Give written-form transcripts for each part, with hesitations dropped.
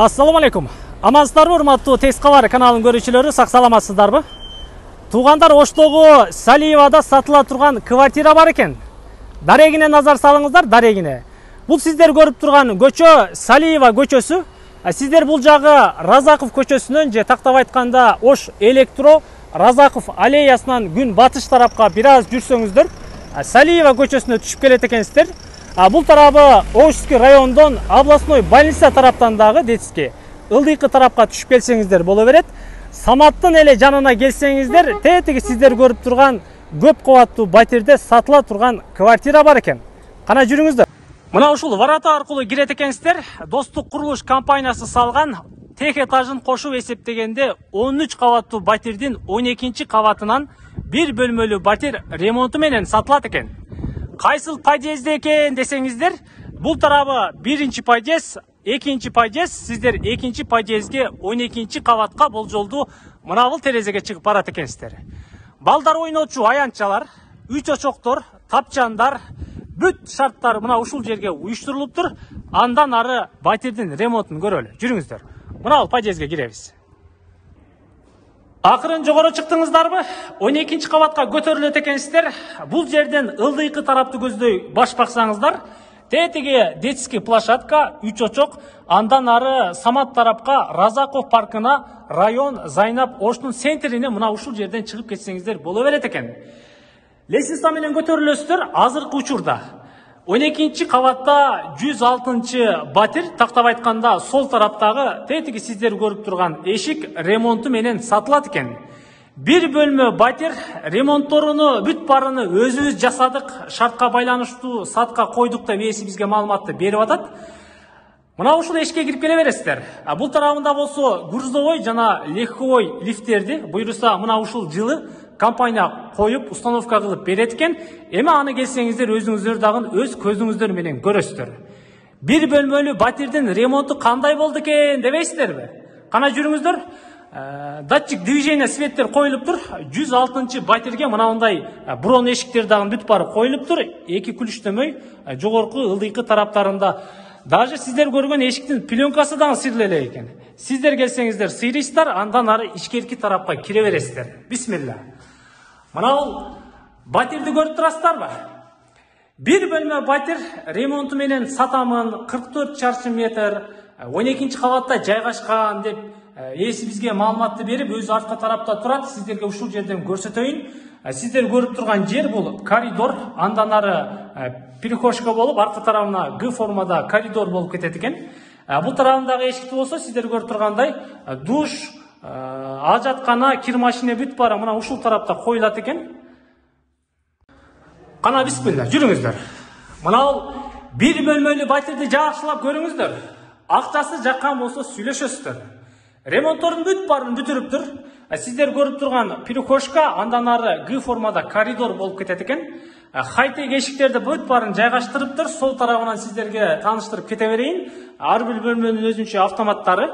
Assalamu алейкум. Амансыздарбы, урматтуу Текст кабар каналынын көрүүчүлөрү, сак саламатсыздарбы? Туугандар, Оштогу Салиевада сатыла турган квартира бар экен. Дарегине назар салыңыздар, дарегине. Бул сиздер көрүп турган көчө Салиева көчөсү. Сиздер бул жагы Разаков көчөсүнөн же тактап айтканда Ош Электро Разаков аллеясынан күн батыш тарапка бир аз жүрсөңүздөр, Салиева көчөсүнө түшүп келет экенсиздер. Бул тарабы Ошский райондон областной больница тараптан дагы детский ылдыйкы тарапка түшүп келсеңиздер боло берет. Саматтын эле жанына келсеңиздер, тетиги сиздер көрүп турган көп кабаттуу батирде сатыла турган квартира бар экен. Кана жүрүңүздөр. Мына ушул варата аркылуу кирет экенсиздер. Достук курулуш компаниясы салган тех этажын кошуп эсептегенде 13 кабаттуу батирдин 12 кабатынан бир бөлмөлүү батир ремонту менен сатылат экен. Кайсыл подъезде экен десеңиздер, бул тарабы биринчи подъезд, экинчи подъезд, сиздер экинчи подъездге 12 кабатка болжолдуу мына бул терезеге чыгып барат экенсиздер. Балдар ойнотчу аянтчалар, үч очоктор, тапчандар, бүт шарттар мына ушул жерге уюштурулуптур. Андан ары батирдин ремонтун көрөлү. Жүрүңүздөр. Мына бул подъездге киребиз. Акырын жогору чыктыңыздарбы? 12 кабатка көтөрүлөт экенсиздер. Бул жерден ылдыйкы тарапты көздөй баш баксаңыздар, тетиги детский площадка, үч очок, андан ары Самат тарапка Разаков паркына, район Зайнап Оштун центрине мына ушул жерден чыгып кетсеңиздер боло берет экен. Лестница менен көтөрүлөсүздөр. Азыркы учурда 12 кабатта 106 батир, тактап айтканда сол тараптагы тетиги сиздер көрүп турган эшик ремонту менен сатылат экен. Бир бөлмө батир ремонтторуну бүт барыны өзүбүз жасадык, шартка байланыштуу сатка койдук деп ээси бизге маалыматты берип атат. Мына ушул эшикке кирип келе бересиздер. Бул тарабында болсо грузовой жана легковой лифттерди буйруса мына ушул жылы компания коюп, установка кылып берет экен. Эми аны келсеңиздер өзүңүздөр дагы өз көзүңүздөр менен көрөсүздөр. Бир бөлмөлүү батирдин ремонту кандай болду экен дебейсиздерби? Кана жүрүңүздөр. Датчик движения светтер коюлуптур. 106 батирге мынандай брон эшиктер дагы бүт бары коюлуптур. Эки күлүчтөмөй жогорку ылдыйкы тараптарында. Даже сиздер көргөн эшиктин пленкасы дагы сыйрыл эле экен. Сиздер келсеңиздер сыйрыйсыздар, андан ары ичкерки тарапка кире бересиздер. Бисмилла. Мына бул батирди көрүп турасыздарбы? Бир бөлмө батир ремонту менен сатамын, 44 чарчы метр, 12 кабатта жайгашкан деп ээси бизге маалыматты берип, өзү артка тарапта турат. Сиздерге ушул жерден көрсөтөйүн. Сиздер көрүп турган жер бул коридор, андан ары перехожка болуп, артка тарабына Г формада коридор болуп кетет экен. Бул тарабындагы эшикти болсо сиздер көрүп тургандай душ, ажаткана, кир машина бүт бара мына ушул тарапта коюлат экен. Кана бисмилла, жүрүңүздөр. Мына бул бир бөлмөлүү батирди жакшылап көрүңүздөр. Акчасы жаккан болсо сүйлөшөсүздөр. Ремонттордун бүт барын бүтүрүптүр. Сиздер көрүп турган перехожка, андан ары Г формада коридор болуп кетет экен. Хайтек эшиктерди бүт барын жайгаштырыптыр. Сол тарабынан сиздерге тааныштырып кете берейин. Ар бир бөлмөнүн өзүнчө автоматтары.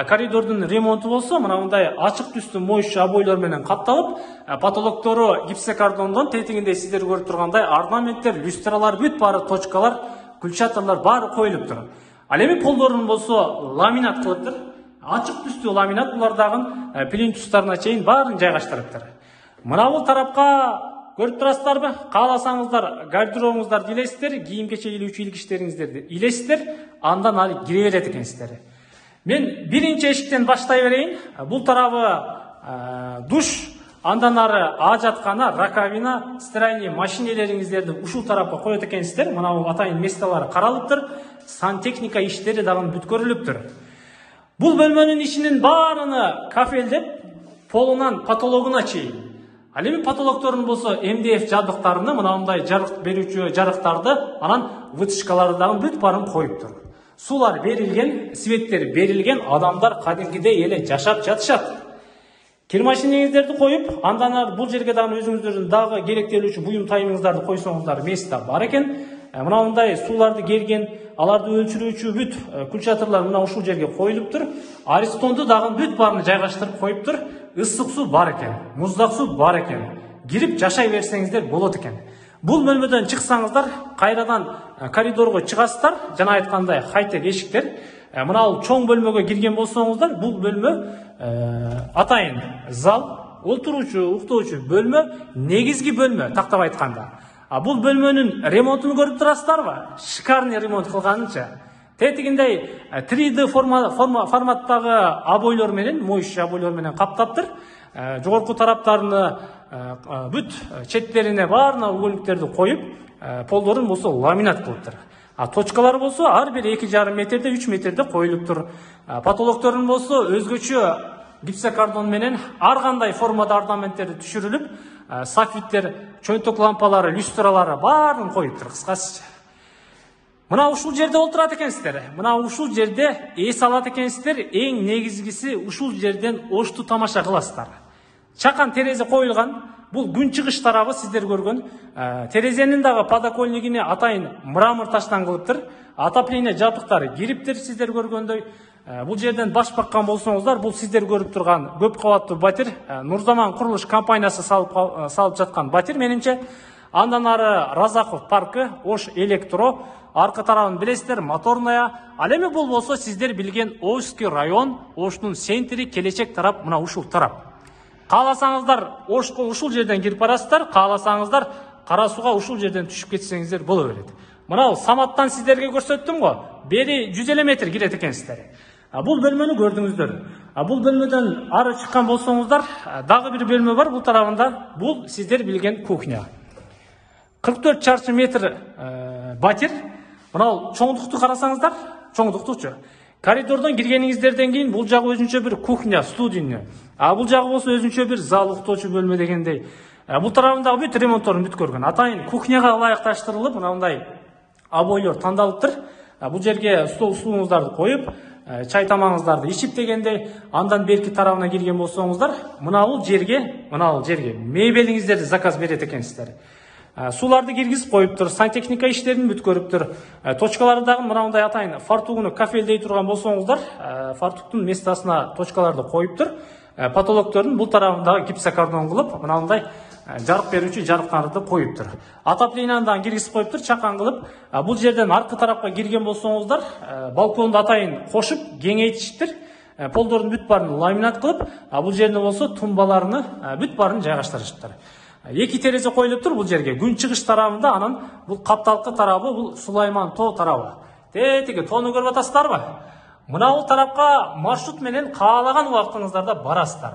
Коридордун ремонту болсо мына мындай ачык түстүү моющий обойлор менен капталып, потолоктору гипсокартондон, тетигинде сиздер көрүп тургандай орнаменттер, люстралар бүт бары, точкалар, күлчатырлар баары коюлуптур. Ал эми полдорун болсо ламинат кылыптыр. Ачык түстүү ламинат, булар дагы плинтустарына чейин баарын жайгаштырыптыр. Мына бул тарапка көрүп турасыздарбы? Кааласаңыздар гардеробуңуздарды илесиздер, кийим кече илүүчү илик иштериңиздерди илесиздер, андан ары кире берет экенсиздер. Мен биринчи эшиктен баштай берейин. Бул тарабы душ, андан ары ажаткана, раковина, стиральный машинелериңиздерди ушул тарапка коет экенсиздер. Мына бул атайын месталары каралыптыр. Сантехника иштери дагы бүт көрүлүптүр. Бул бөлмөнүн ишинин баарыны кафелдеп, полунан потологуна чейин. Ал эми потолокторун болсо МДФ жабдыктарыны, мына мындай жарык берүүчү жарыктарды, анан вытяжкаларды дагы бүт барын коюптур. Сулар берилген, светтер берилген, адамдар кадимгидей эле жашап жатышат. Кир машинеңиздерди коюп, андан ары бул жерге дагы өзүңүздөрдүн дагы керектелүүчү буюм тайымыңыздарды койсоңуздар места бар экен. Мына мындай сууларды келген, аларды өлчүрүүчү бүт күлчатырлар мына ушул жерге коюлуптур. Аристонду дагы бүт барын жайгаштырып коюптур. Ысык суу бар экен, муздак суу бар экен. Кирип жашай берсеңиздер болот экен. Бул бөлмөдөн чыксаңыздар, кайрадан коридорго чыгасыздар. Жана айткандай хайтек эшиктер. Мынау чоң бөлмөгө кирген болсоңуздар, бул бөлмө атайын зал, отуручу, уктоочу бөлмө, негизги бөлмө тактап айтканда. Бул бөлмөнүн ремонтун көрүп турасыздарбы? Шикарный ремонт кылганынча. Тетигиндей 3D форматтагы обойлор менен, моющий обойлор менен каптаптыр. Жогорку тараптарыны бүт четтерине баарына угольниктерди коюп, полдорун болсо ламинат кылыптыр. Точкалар болсо ар бир 2,5 метрде, 3 метрде коюлуптур. Потолокторун болсо өзгөчө гипсокартон менен ар кандай формада орнаменттерди түшүрүлүп, софиттер, чөйнтөк лампалары, люстралары баарын коюптур кыскасы. Мына ушул жерде отурат экенсиздер. Мына ушул жерде эс алат экенсиздер. Эң негизгиси ушул жерден ошту тамаша кыласыздар. Чакан терезе коюлган. Бул күн чыгыш тарабы сиздер көргөн. Терезенин дагы подоконнигине атайын мрамор таштан кылыптыр. Отопление жабдыктары кириптир сиздер көргөндөй. Бул жерден баш баккан болсоңуздар, бул сиздер көрүп турган көп кабаттуу батир, Нурзаман курулуш компаниясы салып жаткан батир менимче. Андан ары Разаков паркы, Ош электро, аркы тарабын билесиздер, моторная. Ал эми бул болсо сиздер билген Ошский район, Оштун центри, келечек тарап мына ушул тарап. Кааласаңыздар Ошко ушул жерден кирип барасыздар, кааласаңыздар Кара Сууга ушул жерден түшүп кетсеңиздер боло берет. Мына Саматтан сиздерге көрсөттүм го, бери 100 метр кирет экенсиздер. Бул бөлмөнү көрдүңүздөр. Бул бөлмөдөн ары чыккан болсоңуздар, дагы бир бөлмө бар бул тарабында. Бул сиздер билген кухня. 44 чарчы метр батир. Мына чоңдукту карасаңыздар, чоңдуктучу. Коридордон киргениңиздерден кийин бул жагы өзүнчө бир кухня, студийный. Бул жагы болсо өзүнчө бир зал, уктоочу бөлмө дегендей. Бул тарабындагы бүт ремонтторун бүткөргөн. Атайын кухняга ылайыкташтырылып, мындай обойлор тандалыптыр. Бул жерге стол сууңуздарды коюп, чай тамагыңыздарды ичип дегендей, андан берки тарабына кирген болсоңуздар, мына бул жерге мебелиңиздерди заказ берет экенсиздер. Суларды киргизип коюптур, сантехника иштерин бүткөрүптүр. Точкаларды дагы мындай атайын фартугуну кафелдей турган болсоңуздар, фартуктун местасына точкаларды коюптур. Потолоктордун бул тарабындагы гипсокартон кылып, мындай жарык берүүчү жарыктарды коюптур. Отопленияны дагы киргизип коюптур, чакан кылып. Бул жерден аркы тарапка кирген болсоңуздар, балконду атайын кошуп, кеңейтиштир. Полдордун бүт баарын ламинат кылып, бул жерде болсо тумбаларыны бүт баарын жайгаштырышыптыр. Эки терезе коюлуптур бул жерге. Күн чыгыш тарабында, анан бул капталкы тарабы, бул Сулайман тоо тарабы. Тетиги тоону көрүп атасыздарбы? Мына бул тарапка маршрут менен каалаган убактыңыздарда барасыздар.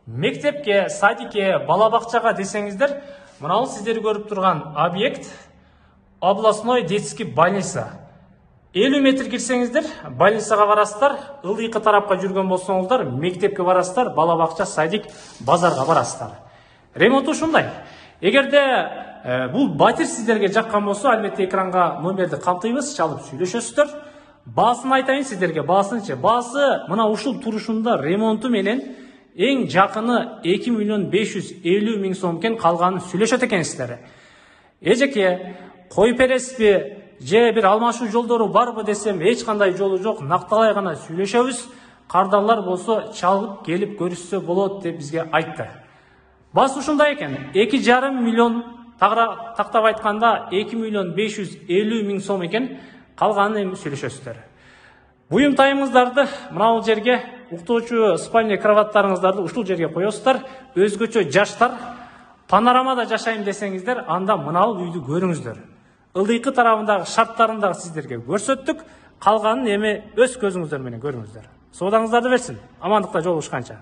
Мектепке, садикке, бала бакчага десеңиздер, мына бул сиздер көрүп турган объект областной детский больница. 50 метр кирсеңиздер, больницага барасыздар, ылдыйкы тарапка жүргөн болсоңуздар, мектепке барасыздар, бала бакча, садик, базарга барасыздар. Ремонт ушундай. Эгерде бул батир сиздерге жаккан болсо, албетте экранга номерди камтыйбыз, чалып сүйлөшөсүздөр. Баасын айтайын сиздерге, баасынчы. Баасы мына ушул турушунда ремонту менен эң жакыны 2,550,000 сом экен, калганын сүйлөшөт экенсиздер. Эжеке, коюп бересизби, же бир алмашуу жолдору барбы десем, эч кандай жолу жок, накталай гана сүйлөшөбүз. Кардарлар болсо чалып келип көрүшсө болот деп бизге айтты. Бас ушундай экен, 2,5 миллион, тактап айтканда 2,550,000 сом экен, калганын эми сүйлөшөсүздөр. Буюмтайыңыздарды мына бул жерге, уктоочу спальня кроваттарыңыздарды ушул жерге коесуздар. Өзгөчө жаштар панорамада жашайм десеңиздер, анда мына бул үйдү көрүңүздөр. Ылдыйкы тарабындагы шарттарын дагы сиздерге көрсөттүк. Калганын эми өз көзүңүздөр менен көрүңүздөр. Соодаңыздарды берсин. Амандыкта жолугушканча.